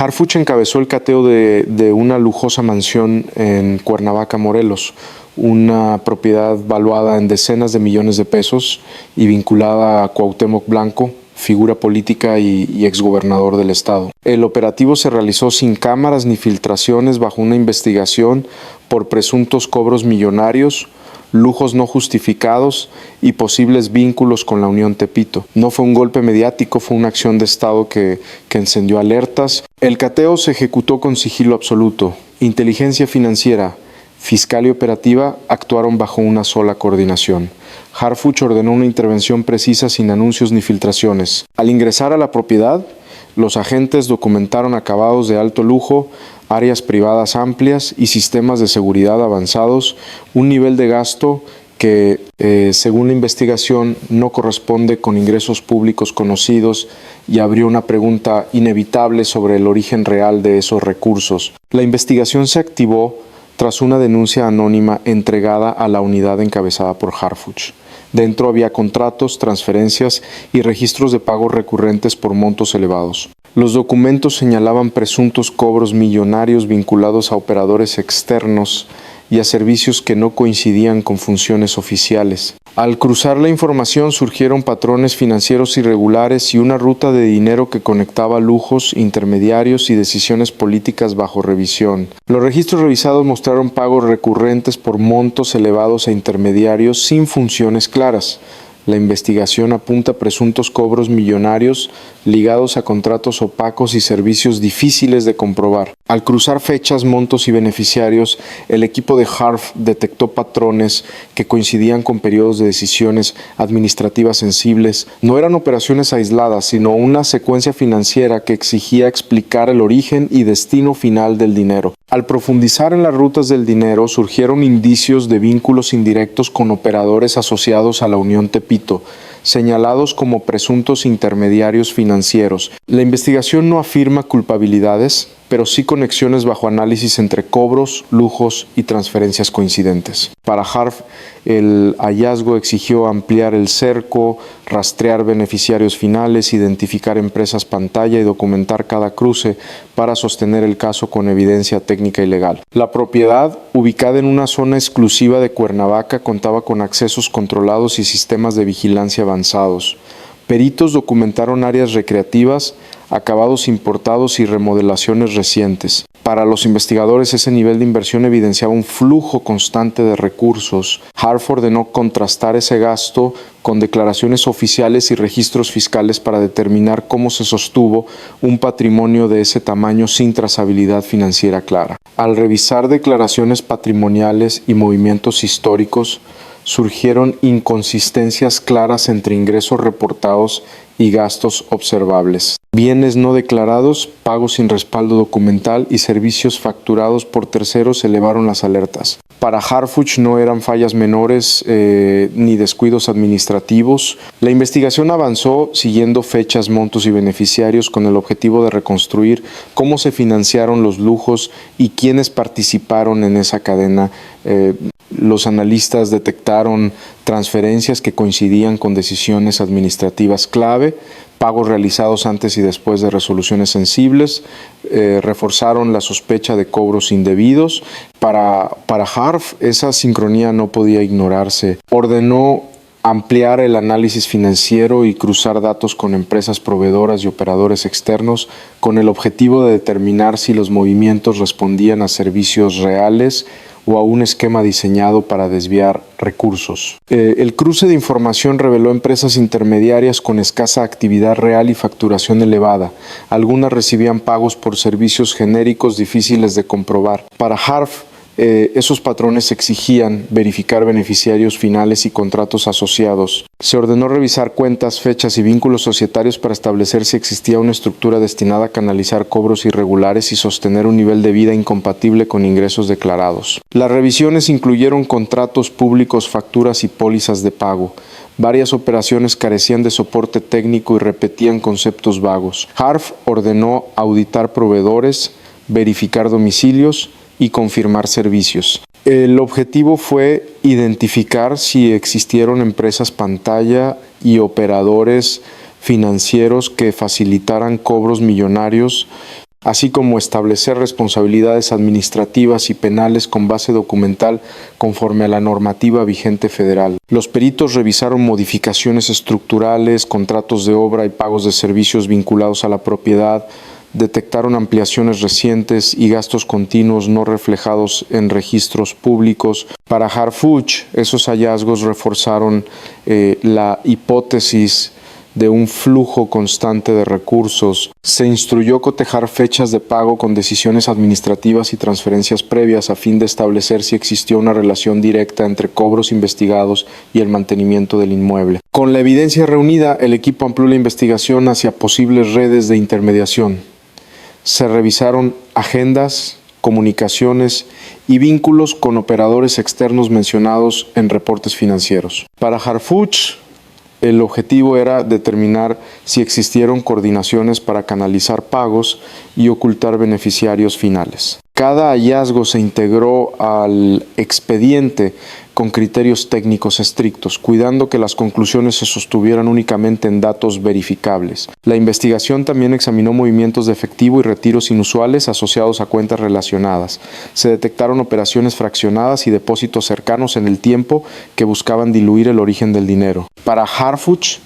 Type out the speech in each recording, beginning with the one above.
Harfuch encabezó el cateo de una lujosa mansión en Cuernavaca, Morelos, una propiedad valuada en decenas de millones de pesos y vinculada a Cuauhtémoc Blanco, figura política y exgobernador del estado. El operativo se realizó sin cámaras ni filtraciones bajo una investigación por presuntos cobros millonarios, lujos no justificados y posibles vínculos con la Unión Tepito. No fue un golpe mediático, fue una acción de Estado que encendió alertas. El cateo se ejecutó con sigilo absoluto. Inteligencia financiera, fiscal y operativa actuaron bajo una sola coordinación. Harfuch ordenó una intervención precisa sin anuncios ni filtraciones. Al ingresar a la propiedad, los agentes documentaron acabados de alto lujo, áreas privadas amplias y sistemas de seguridad avanzados, un nivel de gasto que, según la investigación, no corresponde con ingresos públicos conocidos y abrió una pregunta inevitable sobre el origen real de esos recursos. La investigación se activó tras una denuncia anónima entregada a la unidad encabezada por Harfuch. Dentro había contratos, transferencias y registros de pagos recurrentes por montos elevados. Los documentos señalaban presuntos cobros millonarios vinculados a operadores externos y a servicios que no coincidían con funciones oficiales. Al cruzar la información surgieron patrones financieros irregulares y una ruta de dinero que conectaba lujos, intermediarios y decisiones políticas bajo revisión. Los registros revisados mostraron pagos recurrentes por montos elevados a intermediarios sin funciones claras. La investigación apunta a presuntos cobros millonarios ligados a contratos opacos y servicios difíciles de comprobar. Al cruzar fechas, montos y beneficiarios, el equipo de Harf detectó patrones que coincidían con periodos de decisiones administrativas sensibles. No eran operaciones aisladas, sino una secuencia financiera que exigía explicar el origen y destino final del dinero. Al profundizar en las rutas del dinero, surgieron indicios de vínculos indirectos con operadores asociados a la Unión Tepito, señalados como presuntos intermediarios financieros. La investigación no afirma culpabilidades, pero sí conexiones bajo análisis entre cobros, lujos y transferencias coincidentes. Para Harf, el hallazgo exigió ampliar el cerco, rastrear beneficiarios finales, identificar empresas pantalla y documentar cada cruce para sostener el caso con evidencia técnica y legal. La propiedad, ubicada en una zona exclusiva de Cuernavaca, contaba con accesos controlados y sistemas de vigilancia avanzados. Peritos documentaron áreas recreativas, acabados importados y remodelaciones recientes. Para los investigadores, ese nivel de inversión evidenciaba un flujo constante de recursos. Harf ordenó contrastar ese gasto con declaraciones oficiales y registros fiscales para determinar cómo se sostuvo un patrimonio de ese tamaño sin trazabilidad financiera clara. Al revisar declaraciones patrimoniales y movimientos históricos, surgieron inconsistencias claras entre ingresos reportados y gastos observables. Bienes no declarados, pagos sin respaldo documental y servicios facturados por terceros elevaron las alertas. Para Harfuch no eran fallas menores ni descuidos administrativos. La investigación avanzó siguiendo fechas, montos y beneficiarios con el objetivo de reconstruir cómo se financiaron los lujos y quiénes participaron en esa cadena. Los analistas detectaron transferencias que coincidían con decisiones administrativas clave, pagos realizados antes y después de resoluciones sensibles, reforzaron la sospecha de cobros indebidos. Para Harf, esa sincronía no podía ignorarse. Ordenó ampliar el análisis financiero y cruzar datos con empresas proveedoras y operadores externos con el objetivo de determinar si los movimientos respondían a servicios reales o a un esquema diseñado para desviar recursos. El cruce de información reveló empresas intermediarias con escasa actividad real y facturación elevada. Algunas recibían pagos por servicios genéricos difíciles de comprobar. Para Harf, esos patrones exigían verificar beneficiarios finales y contratos asociados. Se ordenó revisar cuentas, fechas y vínculos societarios para establecer si existía una estructura destinada a canalizar cobros irregulares y sostener un nivel de vida incompatible con ingresos declarados. Las revisiones incluyeron contratos públicos, facturas y pólizas de pago. Varias operaciones carecían de soporte técnico y repetían conceptos vagos. Harf ordenó auditar proveedores, verificar domicilios y confirmar servicios. El objetivo fue identificar si existieron empresas pantalla y operadores financieros que facilitaran cobros millonarios así como establecer responsabilidades administrativas y penales con base documental conforme a la normativa vigente federal. Los peritos revisaron modificaciones estructurales, contratos de obra y pagos de servicios vinculados a la propiedad, detectaron ampliaciones recientes y gastos continuos no reflejados en registros públicos. Para Harfuch, esos hallazgos reforzaron la hipótesis de un flujo constante de recursos. Se instruyó cotejar fechas de pago con decisiones administrativas y transferencias previas a fin de establecer si existió una relación directa entre cobros investigados y el mantenimiento del inmueble. Con la evidencia reunida, el equipo amplió la investigación hacia posibles redes de intermediación. Se revisaron agendas, comunicaciones y vínculos con operadores externos mencionados en reportes financieros. Para Harfuch, el objetivo era determinar si existieron coordinaciones para canalizar pagos y ocultar beneficiarios finales. Cada hallazgo se integró al expediente con criterios técnicos estrictos, cuidando que las conclusiones se sostuvieran únicamente en datos verificables. La investigación también examinó movimientos de efectivo y retiros inusuales asociados a cuentas relacionadas. Se detectaron operaciones fraccionadas y depósitos cercanos en el tiempo que buscaban diluir el origen del dinero. Para Harfuch,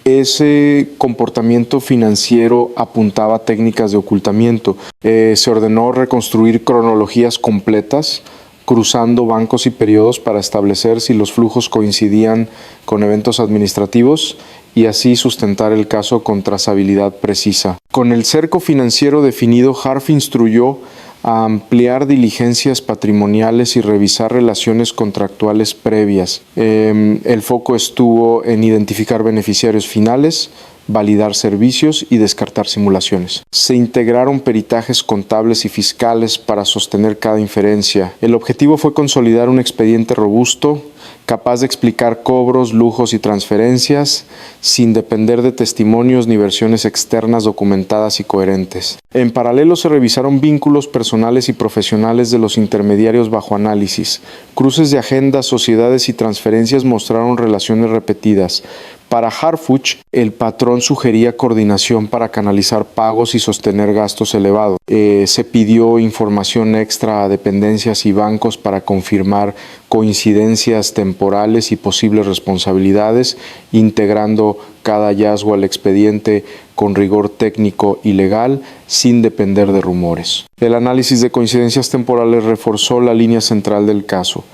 ese comportamiento financiero apuntaba a técnicas de ocultamiento. Se ordenó reconstruir cronologías completas, cruzando bancos y periodos para establecer si los flujos coincidían con eventos administrativos y así sustentar el caso con trazabilidad precisa. Con el cerco financiero definido, Harf instruyó a ampliar diligencias patrimoniales y revisar relaciones contractuales previas. El foco estuvo en identificar beneficiarios finales, validar servicios y descartar simulaciones. Se integraron peritajes contables y fiscales para sostener cada inferencia. El objetivo fue consolidar un expediente robusto, capaz de explicar cobros, lujos y transferencias, sin depender de testimonios ni versiones externas documentadas y coherentes. En paralelo se revisaron vínculos personales y profesionales de los intermediarios bajo análisis. Cruces de agendas, sociedades y transferencias mostraron relaciones repetidas. Para Harfuch, el patrón sugería coordinación para canalizar pagos y sostener gastos elevados. Se pidió información extra a dependencias y bancos para confirmar coincidencias temporales y posibles responsabilidades, integrando cada hallazgo al expediente con rigor técnico y legal, sin depender de rumores. El análisis de coincidencias temporales reforzó la línea central del caso.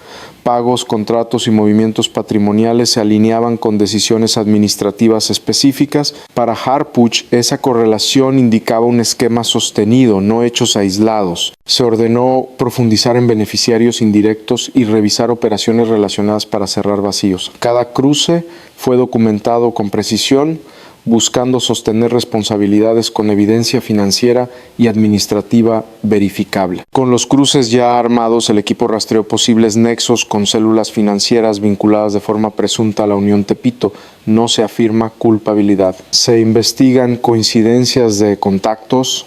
Pagos, contratos y movimientos patrimoniales se alineaban con decisiones administrativas específicas. Para Harfuch, esa correlación indicaba un esquema sostenido, no hechos aislados. Se ordenó profundizar en beneficiarios indirectos y revisar operaciones relacionadas para cerrar vacíos. Cada cruce fue documentado con precisión, buscando sostener responsabilidades con evidencia financiera y administrativa verificable. Con los cruces ya armados, el equipo rastreó posibles nexos con células financieras vinculadas de forma presunta a la Unión Tepito. No se afirma culpabilidad. Se investigan coincidencias de contactos,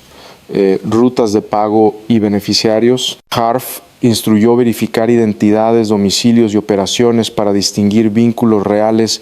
rutas de pago y beneficiarios. Harf instruyó verificar identidades, domicilios y operaciones para distinguir vínculos reales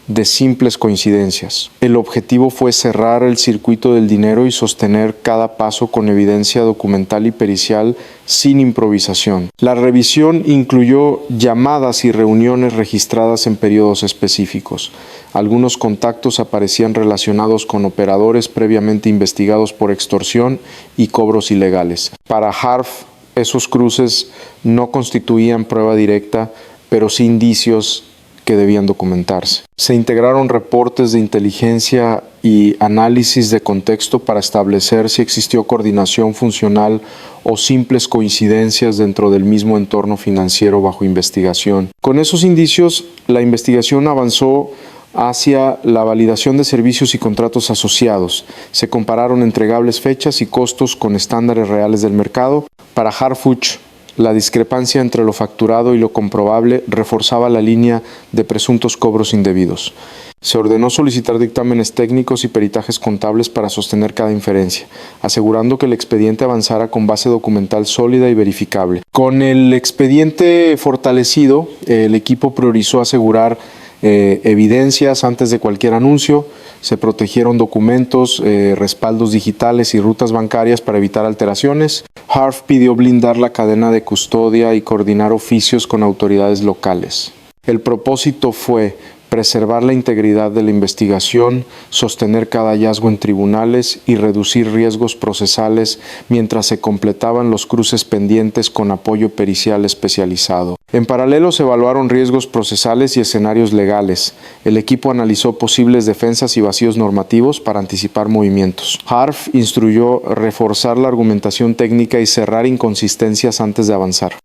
de simples coincidencias. El objetivo fue cerrar el circuito del dinero y sostener cada paso con evidencia documental y pericial sin improvisación. La revisión incluyó llamadas y reuniones registradas en periodos específicos. Algunos contactos aparecían relacionados con operadores previamente investigados por extorsión y cobros ilegales. Para Harf, esos cruces no constituían prueba directa, pero sí indicios que debían documentarse. Se integraron reportes de inteligencia y análisis de contexto para establecer si existió coordinación funcional o simples coincidencias dentro del mismo entorno financiero bajo investigación. Con esos indicios, la investigación avanzó hacia la validación de servicios y contratos asociados. Se compararon entregables, fechas y costos con estándares reales del mercado. Para Harfuch, la discrepancia entre lo facturado y lo comprobable reforzaba la línea de presuntos cobros indebidos. Se ordenó solicitar dictámenes técnicos y peritajes contables para sostener cada inferencia, asegurando que el expediente avanzara con base documental sólida y verificable. Con el expediente fortalecido, el equipo priorizó asegurar evidencias antes de cualquier anuncio. Se protegieron documentos, respaldos digitales y rutas bancarias para evitar alteraciones. Harf pidió blindar la cadena de custodia y coordinar oficios con autoridades locales. El propósito fue preservar la integridad de la investigación, sostener cada hallazgo en tribunales y reducir riesgos procesales mientras se completaban los cruces pendientes con apoyo pericial especializado. En paralelo se evaluaron riesgos procesales y escenarios legales. El equipo analizó posibles defensas y vacíos normativos para anticipar movimientos. Harf instruyó reforzar la argumentación técnica y cerrar inconsistencias antes de avanzar.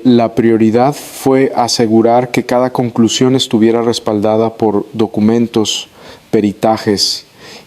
La prioridad fue asegurar que cada conclusión estuviera respaldada por documentos, peritajes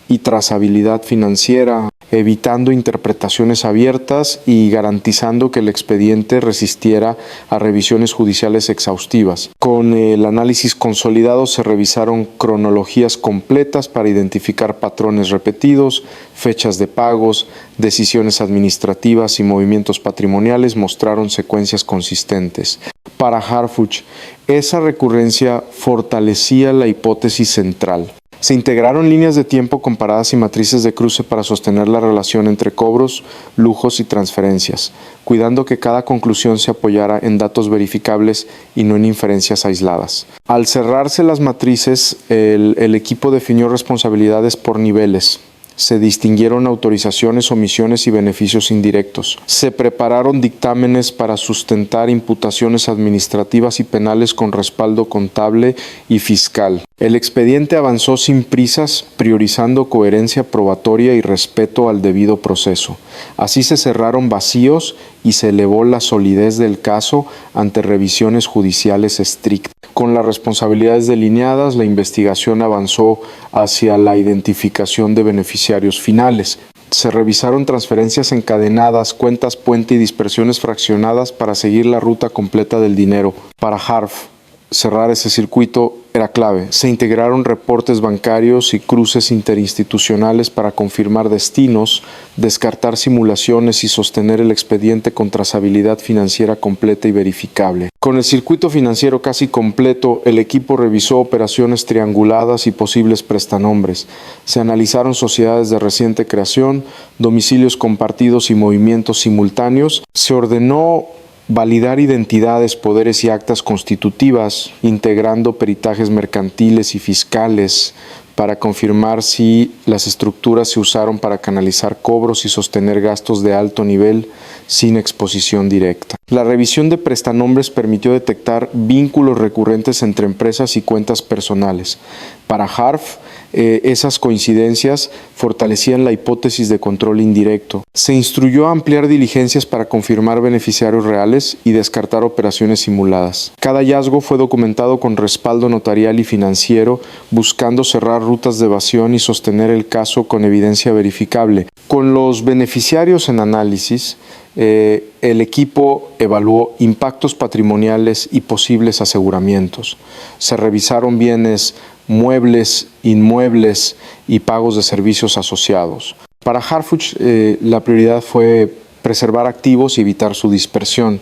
y trazabilidad financiera, evitando interpretaciones abiertas y garantizando que el expediente resistiera a revisiones judiciales exhaustivas. Con el análisis consolidado se revisaron cronologías completas para identificar patrones repetidos, fechas de pagos, decisiones administrativas y movimientos patrimoniales mostraron secuencias consistentes. Para Harfuch, esa recurrencia fortalecía la hipótesis central. Se integraron líneas de tiempo comparadas y matrices de cruce para sostener la relación entre cobros, lujos y transferencias, cuidando que cada conclusión se apoyara en datos verificables y no en inferencias aisladas. Al cerrarse las matrices, el equipo definió responsabilidades por niveles. Se distinguieron autorizaciones, omisiones y beneficios indirectos. Se prepararon dictámenes para sustentar imputaciones administrativas y penales con respaldo contable y fiscal. El expediente avanzó sin prisas, priorizando coherencia probatoria y respeto al debido proceso. Así se cerraron vacíos y se elevó la solidez del caso ante revisiones judiciales estrictas. Con las responsabilidades delineadas, la investigación avanzó hacia la identificación de beneficiarios finales. Se revisaron transferencias encadenadas, cuentas puente y dispersiones fraccionadas para seguir la ruta completa del dinero. Para Harf, cerrar ese circuito era clave. Se integraron reportes bancarios y cruces interinstitucionales para confirmar destinos, descartar simulaciones y sostener el expediente con trazabilidad financiera completa y verificable. Con el circuito financiero casi completo, el equipo revisó operaciones trianguladas y posibles prestanombres. Se analizaron sociedades de reciente creación, domicilios compartidos y movimientos simultáneos. Se ordenó validar identidades, poderes y actas constitutivas, integrando peritajes mercantiles y fiscales para confirmar si las estructuras se usaron para canalizar cobros y sostener gastos de alto nivel sin exposición directa. La revisión de prestanombres permitió detectar vínculos recurrentes entre empresas y cuentas personales. Para Harf, esas coincidencias fortalecían la hipótesis de control indirecto. Se instruyó a ampliar diligencias para confirmar beneficiarios reales y descartar operaciones simuladas. Cada hallazgo fue documentado con respaldo notarial y financiero, buscando cerrar rutas de evasión y sostener el caso con evidencia verificable. Con los beneficiarios en análisis, el equipo evaluó impactos patrimoniales y posibles aseguramientos. Se revisaron bienes muebles, inmuebles y pagos de servicios asociados. Para Harfuch, la prioridad fue preservar activos y evitar su dispersión.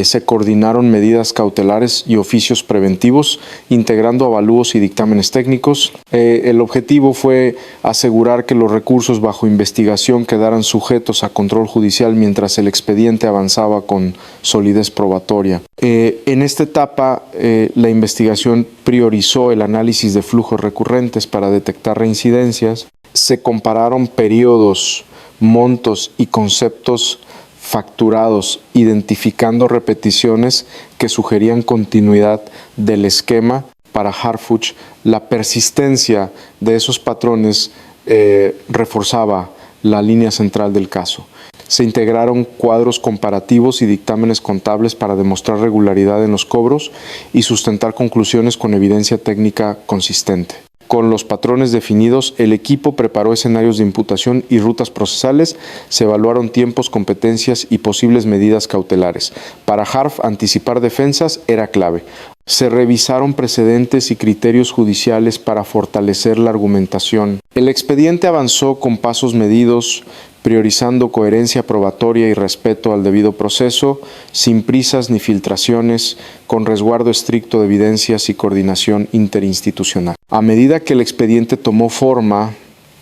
Se coordinaron medidas cautelares y oficios preventivos, integrando avalúos y dictámenes técnicos. El objetivo fue asegurar que los recursos bajo investigación quedaran sujetos a control judicial mientras el expediente avanzaba con solidez probatoria. En esta etapa, la investigación priorizó el análisis de flujos recurrentes para detectar reincidencias. Se compararon periodos, montos y conceptos facturados, identificando repeticiones que sugerían continuidad del esquema. Para Harfuch, la persistencia de esos patrones reforzaba la línea central del caso. Se integraron cuadros comparativos y dictámenes contables para demostrar regularidad en los cobros y sustentar conclusiones con evidencia técnica consistente. Con los patrones definidos, el equipo preparó escenarios de imputación y rutas procesales, se evaluaron tiempos, competencias y posibles medidas cautelares. Para Harf, anticipar defensas era clave. Se revisaron precedentes y criterios judiciales para fortalecer la argumentación. El expediente avanzó con pasos medidos, priorizando coherencia probatoria y respeto al debido proceso, sin prisas ni filtraciones, con resguardo estricto de evidencias y coordinación interinstitucional. A medida que el expediente tomó forma,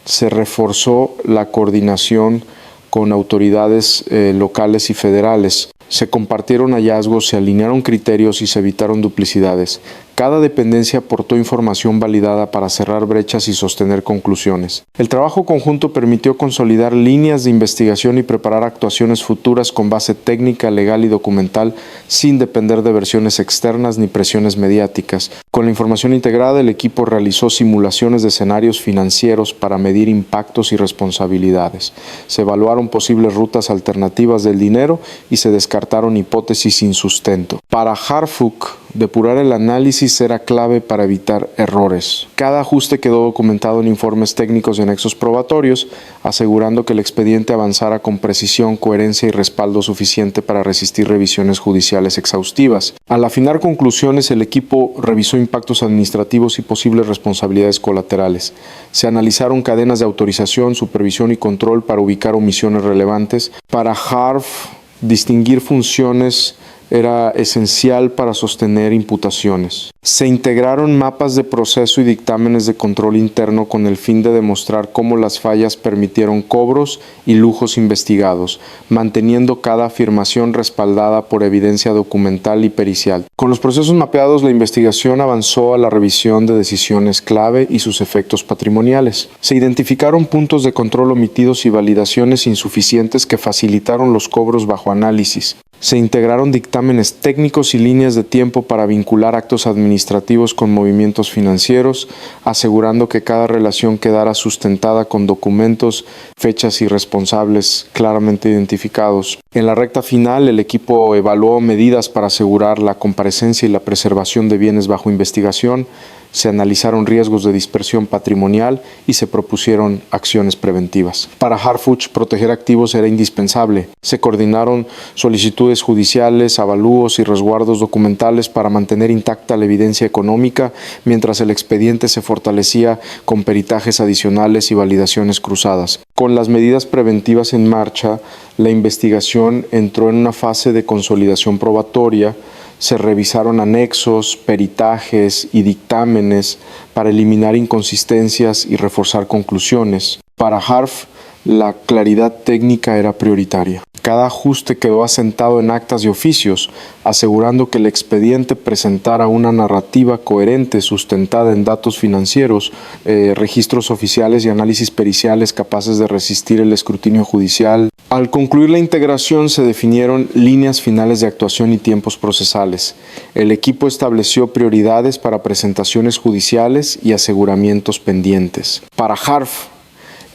se reforzó la coordinación con autoridades locales y federales. Se compartieron hallazgos, se alinearon criterios y se evitaron duplicidades. Cada dependencia aportó información validada para cerrar brechas y sostener conclusiones. El trabajo conjunto permitió consolidar líneas de investigación y preparar actuaciones futuras con base técnica, legal y documental, sin depender de versiones externas ni presiones mediáticas. Con la información integrada, el equipo realizó simulaciones de escenarios financieros para medir impactos y responsabilidades. Se evaluaron posibles rutas alternativas del dinero y se descartaron hipótesis sin sustento. Para Harfuch, depurar el análisis era clave para evitar errores. Cada ajuste quedó documentado en informes técnicos y anexos probatorios, asegurando que el expediente avanzara con precisión, coherencia y respaldo suficiente para resistir revisiones judiciales exhaustivas. Al afinar conclusiones, el equipo revisó impactos administrativos y posibles responsabilidades colaterales. Se analizaron cadenas de autorización, supervisión y control para ubicar omisiones relevantes. Para Harf, distinguir funciones era esencial para sostener imputaciones. Se integraron mapas de proceso y dictámenes de control interno con el fin de demostrar cómo las fallas permitieron cobros y lujos investigados, manteniendo cada afirmación respaldada por evidencia documental y pericial. Con los procesos mapeados, la investigación avanzó a la revisión de decisiones clave y sus efectos patrimoniales. Se identificaron puntos de control omitidos y validaciones insuficientes que facilitaron los cobros bajo análisis. Se integraron dictámenes técnicos y líneas de tiempo para vincular actos administrativos con movimientos financieros, asegurando que cada relación quedara sustentada con documentos, fechas y responsables claramente identificados. En la recta final, el equipo evaluó medidas para asegurar la comparecencia y la preservación de bienes bajo investigación. Se analizaron riesgos de dispersión patrimonial y se propusieron acciones preventivas. Para Harfuch, proteger activos era indispensable. Se coordinaron solicitudes judiciales, avalúos y resguardos documentales para mantener intacta la evidencia económica, mientras el expediente se fortalecía con peritajes adicionales y validaciones cruzadas. Con las medidas preventivas en marcha, la investigación entró en una fase de consolidación probatoria. Se revisaron anexos, peritajes y dictámenes para eliminar inconsistencias y reforzar conclusiones. Para Harf, la claridad técnica era prioritaria. Cada ajuste quedó asentado en actas y oficios, asegurando que el expediente presentara una narrativa coherente sustentada en datos financieros, registros oficiales y análisis periciales capaces de resistir el escrutinio judicial. Al concluir la integración, se definieron líneas finales de actuación y tiempos procesales. El equipo estableció prioridades para presentaciones judiciales y aseguramientos pendientes. Para Harf,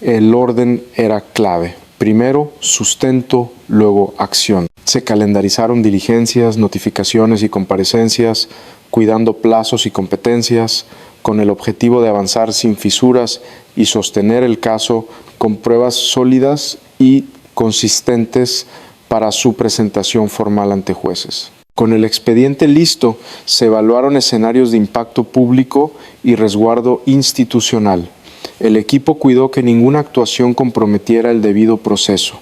el orden era clave. Primero, sustento, luego acción. Se calendarizaron diligencias, notificaciones y comparecencias, cuidando plazos y competencias, con el objetivo de avanzar sin fisuras y sostener el caso con pruebas sólidas y consistentes para su presentación formal ante jueces. Con el expediente listo, se evaluaron escenarios de impacto público y resguardo institucional. El equipo cuidó que ninguna actuación comprometiera el debido proceso.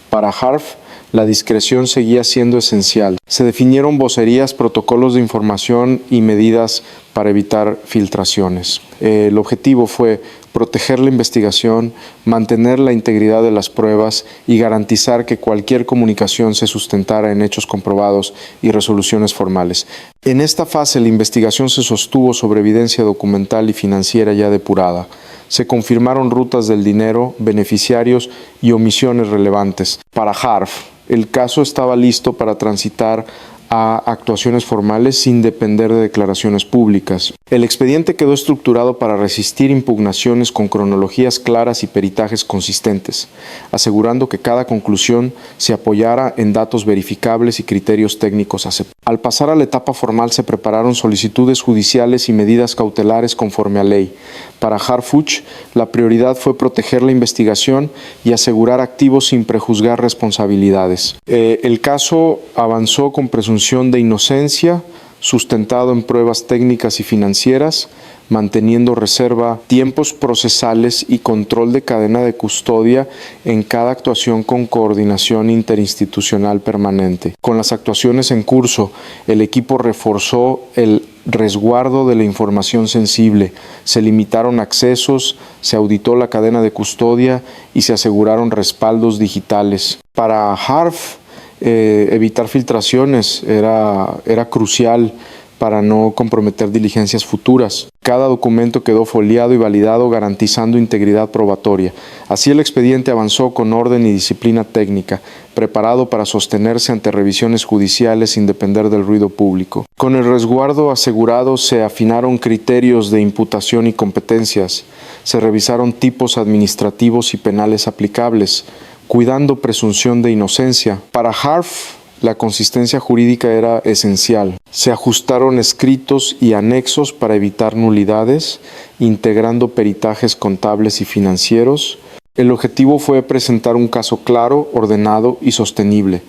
Para Harf, la discreción seguía siendo esencial. Se definieron vocerías, protocolos de información y medidas para evitar filtraciones. El objetivo fue proteger la investigación, mantener la integridad de las pruebas y garantizar que cualquier comunicación se sustentara en hechos comprobados y resoluciones formales. En esta fase, la investigación se sostuvo sobre evidencia documental y financiera ya depurada. Se confirmaron rutas del dinero, beneficiarios y omisiones relevantes. Para Harf, el caso estaba listo para transitar a actuaciones formales sin depender de declaraciones públicas. El expediente quedó estructurado para resistir impugnaciones con cronologías claras y peritajes consistentes, asegurando que cada conclusión se apoyara en datos verificables y criterios técnicos aceptables. Al pasar a la etapa formal, se prepararon solicitudes judiciales y medidas cautelares conforme a ley. Para Harfuch, la prioridad fue proteger la investigación y asegurar activos sin prejuzgar responsabilidades. El caso avanzó con presunción de inocencia, sustentado en pruebas técnicas y financieras, manteniendo reserva, tiempos procesales y control de cadena de custodia en cada actuación con coordinación interinstitucional permanente. Con las actuaciones en curso, el equipo reforzó el resguardo de la información sensible, se limitaron accesos, se auditó la cadena de custodia y se aseguraron respaldos digitales. Para HARF, evitar filtraciones era crucial para no comprometer diligencias futuras. Cada documento quedó foliado y validado, garantizando integridad probatoria. Así el expediente avanzó con orden y disciplina técnica, preparado para sostenerse ante revisiones judiciales sin depender del ruido público. Con el resguardo asegurado se afinaron criterios de imputación y competencias, se revisaron tipos administrativos y penales aplicables, cuidando presunción de inocencia. Para HARF, la consistencia jurídica era esencial. Se ajustaron escritos y anexos para evitar nulidades, integrando peritajes contables y financieros. El objetivo fue presentar un caso claro, ordenado y sostenible,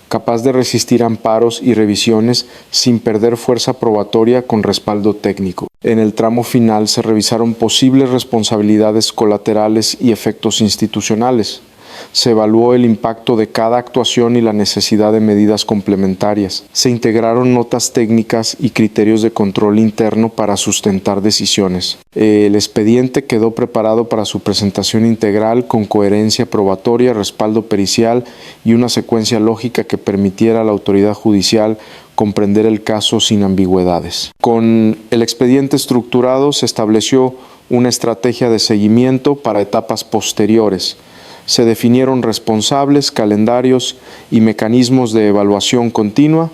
capaz de resistir amparos y revisiones sin perder fuerza probatoria con respaldo técnico. En el tramo final se revisaron posibles responsabilidades colaterales y efectos institucionales. Se evaluó el impacto de cada actuación y la necesidad de medidas complementarias. Se integraron notas técnicas y criterios de control interno para sustentar decisiones. El expediente quedó preparado para su presentación integral con coherencia probatoria, respaldo pericial y una secuencia lógica que permitiera a la autoridad judicial comprender el caso sin ambigüedades. Con el expediente estructurado se estableció una estrategia de seguimiento para etapas posteriores. Se definieron responsables, calendarios y mecanismos de evaluación continua,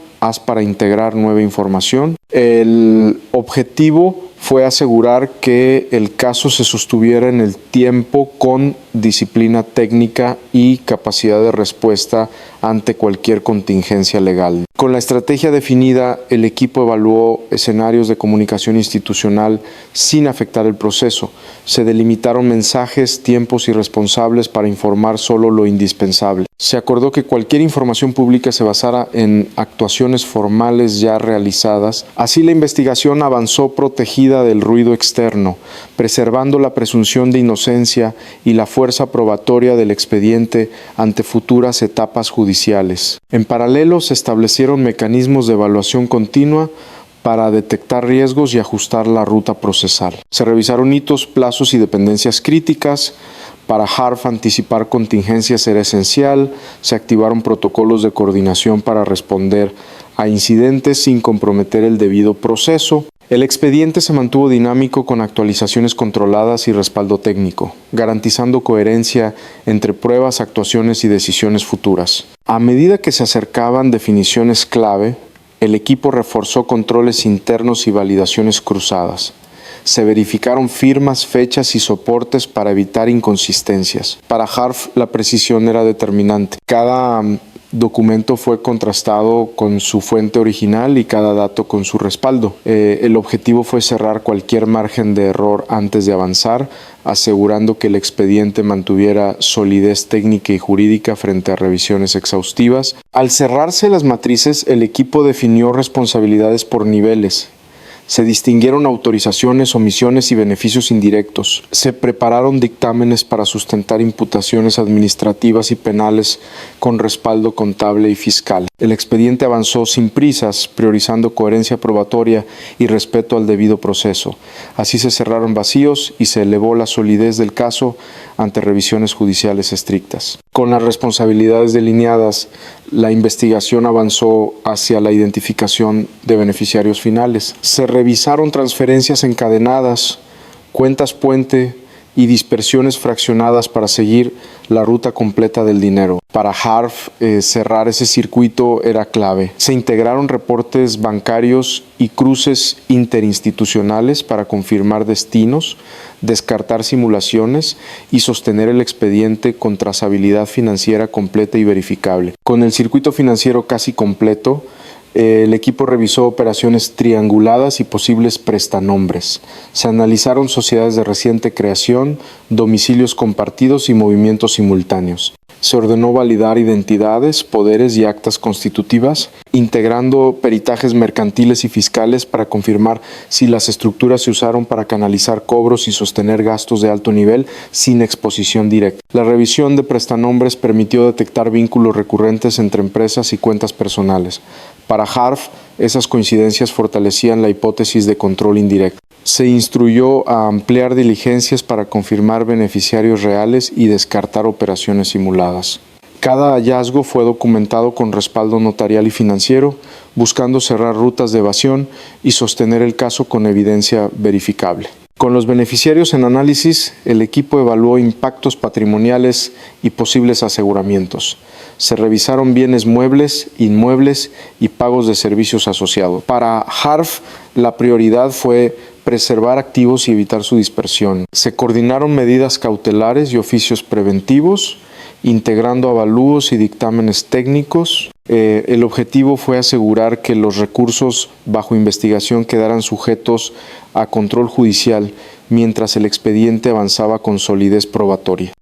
para integrar nueva información. El objetivo fue asegurar que el caso se sostuviera en el tiempo con disciplina técnica y capacidad de respuesta ante cualquier contingencia legal. Con la estrategia definida, el equipo evaluó escenarios de comunicación institucional sin afectar el proceso. Se delimitaron mensajes, tiempos y responsables para informar solo lo indispensable. Se acordó que cualquier información pública se basara en actuaciones formales ya realizadas. Así la investigación avanzó protegida del ruido externo, preservando la presunción de inocencia y la fuerza probatoria del expediente ante futuras etapas judiciales. En paralelo, se establecieron mecanismos de evaluación continua para detectar riesgos y ajustar la ruta procesal. Se revisaron hitos, plazos y dependencias críticas. Para HARF, anticipar contingencias era esencial. Se activaron protocolos de coordinación para responder a incidentes sin comprometer el debido proceso. El expediente se mantuvo dinámico con actualizaciones controladas y respaldo técnico, garantizando coherencia entre pruebas, actuaciones y decisiones futuras. A medida que se acercaban definiciones clave, el equipo reforzó controles internos y validaciones cruzadas. Se verificaron firmas, fechas y soportes para evitar inconsistencias. Para HARF, la precisión era determinante. Cada documento fue contrastado con su fuente original y cada dato con su respaldo. El objetivo fue cerrar cualquier margen de error antes de avanzar, asegurando que el expediente mantuviera solidez técnica y jurídica frente a revisiones exhaustivas. Al cerrarse las matrices, el equipo definió responsabilidades por niveles. Se distinguieron autorizaciones, omisiones y beneficios indirectos. Se prepararon dictámenes para sustentar imputaciones administrativas y penales con respaldo contable y fiscal. El expediente avanzó sin prisas, priorizando coherencia probatoria y respeto al debido proceso. Así se cerraron vacíos y se elevó la solidez del caso ante revisiones judiciales estrictas. Con las responsabilidades delineadas, la investigación avanzó hacia la identificación de beneficiarios finales. Se revisaron transferencias encadenadas, cuentas puente y dispersiones fraccionadas para seguir la ruta completa del dinero. Para HARF, cerrar ese circuito era clave. Se integraron reportes bancarios y cruces interinstitucionales para confirmar destinos, descartar simulaciones y sostener el expediente con trazabilidad financiera completa y verificable. Con el circuito financiero casi completo, el equipo revisó operaciones trianguladas y posibles prestanombres. Se analizaron sociedades de reciente creación, domicilios compartidos y movimientos simultáneos. Se ordenó validar identidades, poderes y actas constitutivas, integrando peritajes mercantiles y fiscales para confirmar si las estructuras se usaron para canalizar cobros y sostener gastos de alto nivel sin exposición directa. La revisión de prestanombres permitió detectar vínculos recurrentes entre empresas y cuentas personales. Para Harf, esas coincidencias fortalecían la hipótesis de control indirecto. Se instruyó a ampliar diligencias para confirmar beneficiarios reales y descartar operaciones simuladas. Cada hallazgo fue documentado con respaldo notarial y financiero, buscando cerrar rutas de evasión y sostener el caso con evidencia verificable. Con los beneficiarios en análisis, el equipo evaluó impactos patrimoniales y posibles aseguramientos. Se revisaron bienes muebles, inmuebles y pagos de servicios asociados. Para Harf, la prioridad fue preservar activos y evitar su dispersión. Se coordinaron medidas cautelares y oficios preventivos, integrando avalúos y dictámenes técnicos. El objetivo fue asegurar que los recursos bajo investigación quedaran sujetos a control judicial mientras el expediente avanzaba con solidez probatoria.